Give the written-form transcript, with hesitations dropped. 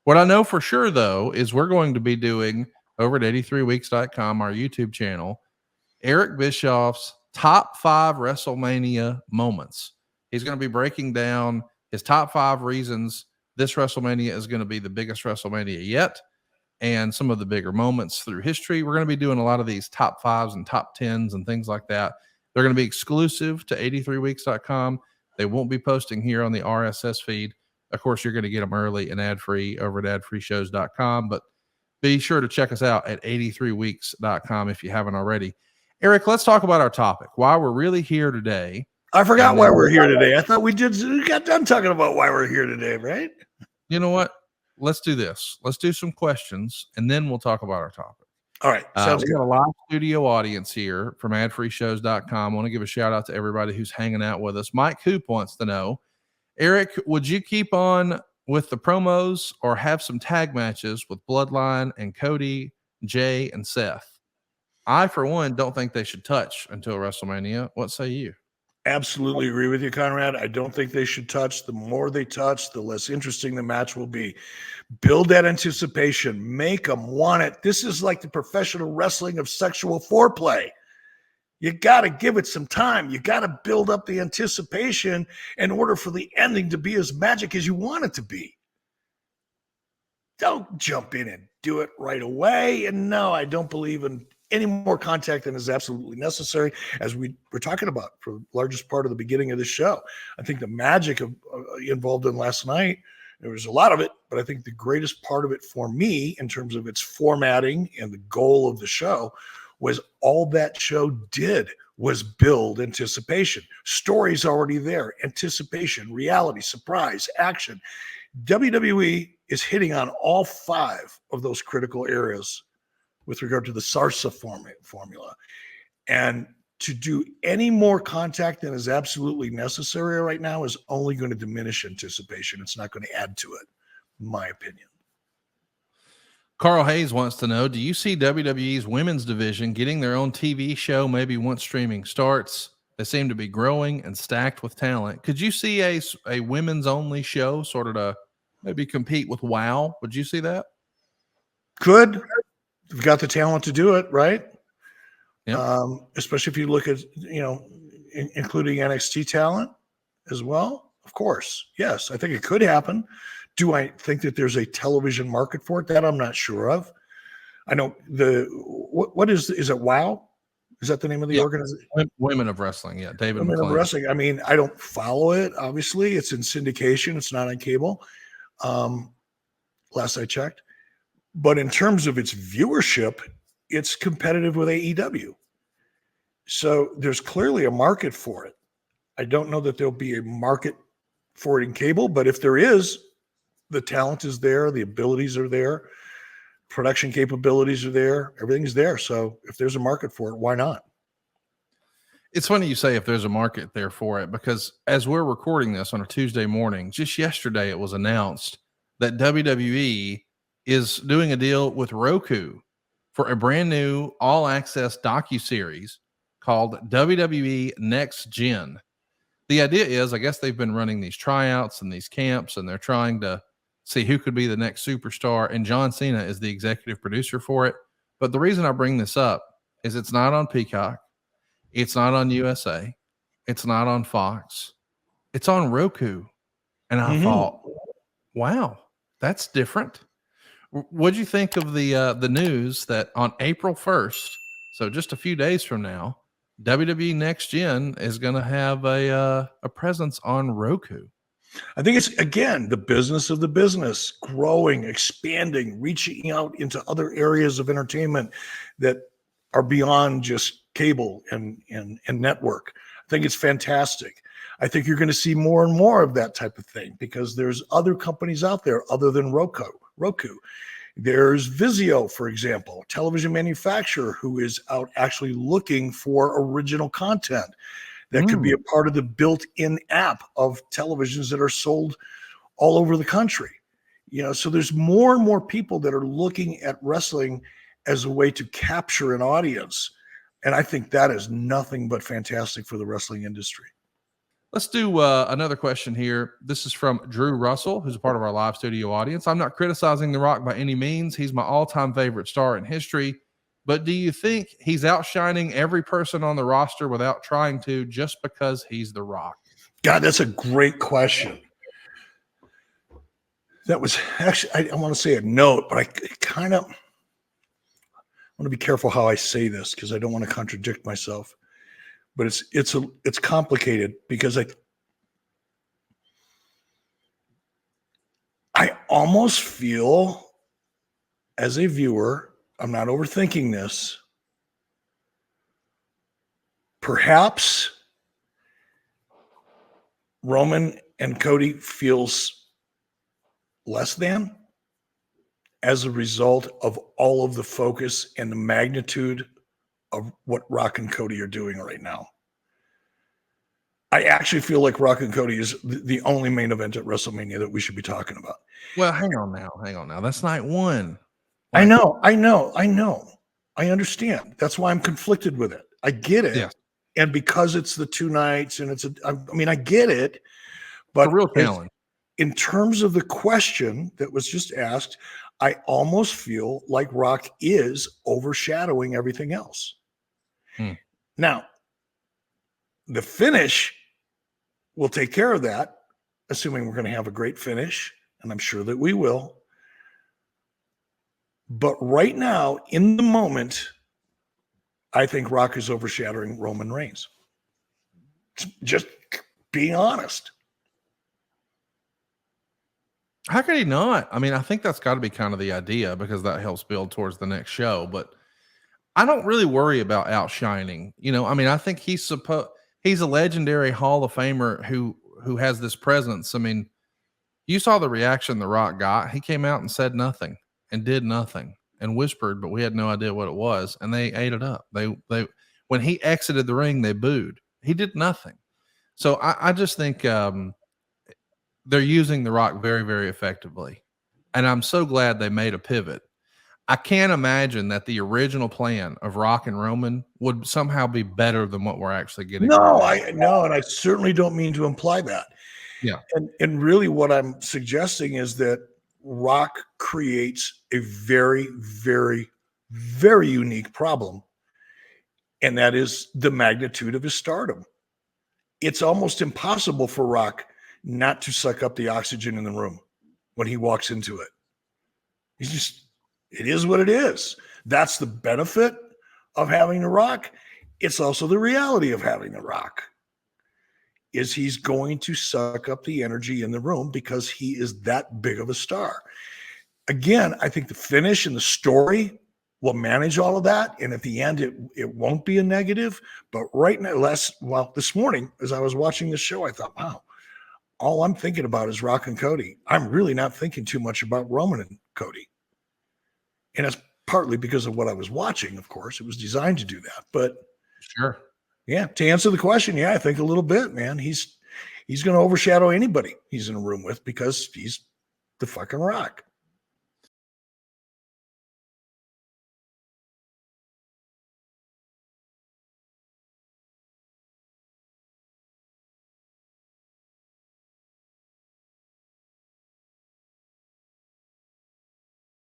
What I know for sure, though, is we're going to be doing over at 83weeks.com, our YouTube channel, Eric Bischoff's top 5 WrestleMania moments. He's going to be breaking down his top 5 reasons this WrestleMania is going to be the biggest WrestleMania yet, and some of the bigger moments through history. We're going to be doing a lot of these top 5s and top 10s and things like that. They're going to be exclusive to 83weeks.com. They won't be posting here on the RSS feed. Of course, you're going to get them early and ad-free over at adfreeshows.com, but be sure to check us out at 83weeks.com if you haven't already. Eric, let's talk about our topic, why we're really here today. I forgot why we're here today. I thought we got done talking about why we're here today, right? You know what? Let's do this. Let's do some questions, and then we'll talk about our topic. All right. We got a live studio audience here from adfreeshows.com. I want to give a shout out to everybody who's hanging out with us. Mike Hoop wants to know, Eric, would you keep on with the promos or have some tag matches with Bloodline and Cody, Jay, and Seth? I, for one, don't think they should touch until WrestleMania. What say you? Absolutely agree with you, Conrad. I don't think they should touch. The more they touch, the less interesting the match will be. Build that anticipation. Make them want it. This is like the professional wrestling of sexual foreplay. You got to give it some time. You got to build up the anticipation in order for the ending to be as magic as you want it to be. Don't jump in and do it right away. And no, I don't believe in any more contact than is absolutely necessary, as we were talking about for the largest part of the beginning of the show. I think the magic involved in last night, there was a lot of it, but I think the greatest part of it for me in terms of its formatting and the goal of the show was all that show did was build anticipation. Stories already there, anticipation, reality, surprise, action. WWE is hitting on all 5 of those critical areas with regard to the SARSA formula. And to do any more contact than is absolutely necessary right now is only going to diminish anticipation. It's not going to add to it, in my opinion. Carl Hayes wants to know, do you see WWE's women's division getting their own TV show maybe once streaming starts? They seem to be growing and stacked with talent. Could you see a women's only show sort of to maybe compete with WoW? Would you see that? Could. You've got the talent to do it, right? Yep. Especially if you look at, including NXT talent as well. Of course. Yes, I think it could happen. Do I think that there's a television market for it? That I'm not sure of. I know what is it WOW? Is that the name of the organization? Women of Wrestling. Yeah. David Women McLean. of Wrestling. I mean, I don't follow it. Obviously it's in syndication. It's not on cable. Last I checked. But in terms of its viewership, it's competitive with AEW. So there's clearly a market for it. I don't know that there'll be a market for it in cable, but if there is, the talent is there, the abilities are there, production capabilities are there, everything's there. So if there's a market for it, why not? It's funny you say if there's a market there for it, because as we're recording this on a Tuesday morning, just yesterday it was announced that WWE is doing a deal with Roku for a brand new all-access docuseries called WWE Next Gen. The idea is, I guess they've been running these tryouts and these camps, and they're trying to see who could be the next superstar, and John Cena is the executive producer for it. But the reason I bring this up is it's not on Peacock. It's not on USA. It's not on Fox. It's on Roku. And I thought, wow, that's different. What'd you think of the news that on April 1st, so just a few days from now, WWE Next Gen is going to have a presence on Roku? I think it's, again, the business of the business, growing, expanding, reaching out into other areas of entertainment that are beyond just cable and network. I think it's fantastic. I think you're going to see more and more of that type of thing because there's other companies out there other than Roku. There's Vizio, for example, a television manufacturer who is out actually looking for original content that could be a part of the built-in app of televisions that are sold all over the country. So there's more and more people that are looking at wrestling as a way to capture an audience. And I think that is nothing but fantastic for the wrestling industry. Let's do another question here. This is from Drew Russell, who's a part of our live studio audience. I'm not criticizing The Rock by any means. He's my all-time favorite star in history. But do you think he's outshining every person on the roster without trying to, just because he's The Rock? God, that's a great question. That was actually, I want to say a note, but I kind of want to be careful how I say this because I don't want to contradict myself. But it's complicated because I almost feel as a viewer, I'm not overthinking this. Perhaps Roman and Cody feels less than as a result of all of the focus and the magnitude of what Rock and Cody are doing right now. I actually feel like Rock and Cody is the only main event at WrestleMania that we should be talking about. Well, hang on now. That's night one. I know. I understand. That's why I'm conflicted with it. I get it. Yes. And because it's the 2 nights and I get it. But it's a real challenge. In terms of the question that was just asked, I almost feel like Rock is overshadowing everything else. Now, the finish will take care of that, assuming we're going to have a great finish, and I'm sure that we will. But right now, in the moment, I think Rock is overshadowing Roman Reigns. Just being honest. How could he not? I mean, I think that's got to be kind of the idea because that helps build towards the next show. But I don't really worry about outshining. I mean, I think he's a legendary Hall of Famer who has this presence. I mean, you saw the reaction The Rock got. He came out and said nothing and did nothing and whispered, but we had no idea what it was, and they ate it up. They when he exited the ring, they booed. He did nothing. So I just think they're using The Rock very, very effectively. And I'm so glad they made a pivot. I can't imagine that the original plan of Rock and Roman would somehow be better than what we're actually getting. No, and I certainly don't mean to imply that. Yeah. And really what I'm suggesting is that Rock creates a very, very, very unique problem. And that is the magnitude of his stardom. It's almost impossible for Rock not to suck up the oxygen in the room when he walks into it. It is what it is. That's the benefit of having The Rock. It's also the reality of having The Rock. Is he's going to suck up the energy in the room because he is that big of a star. Again, I think the finish and the story will manage all of that. And at the end, it won't be a negative. But right now, this morning, as I was watching the show, I thought, wow, all I'm thinking about is Rock and Cody. I'm really not thinking too much about Roman and Cody. And that's partly because of what I was watching, of course. It was designed to do that. But sure. Yeah, to answer the question, I think a little bit, man. He's going to overshadow anybody he's in a room with because he's the fucking Rock.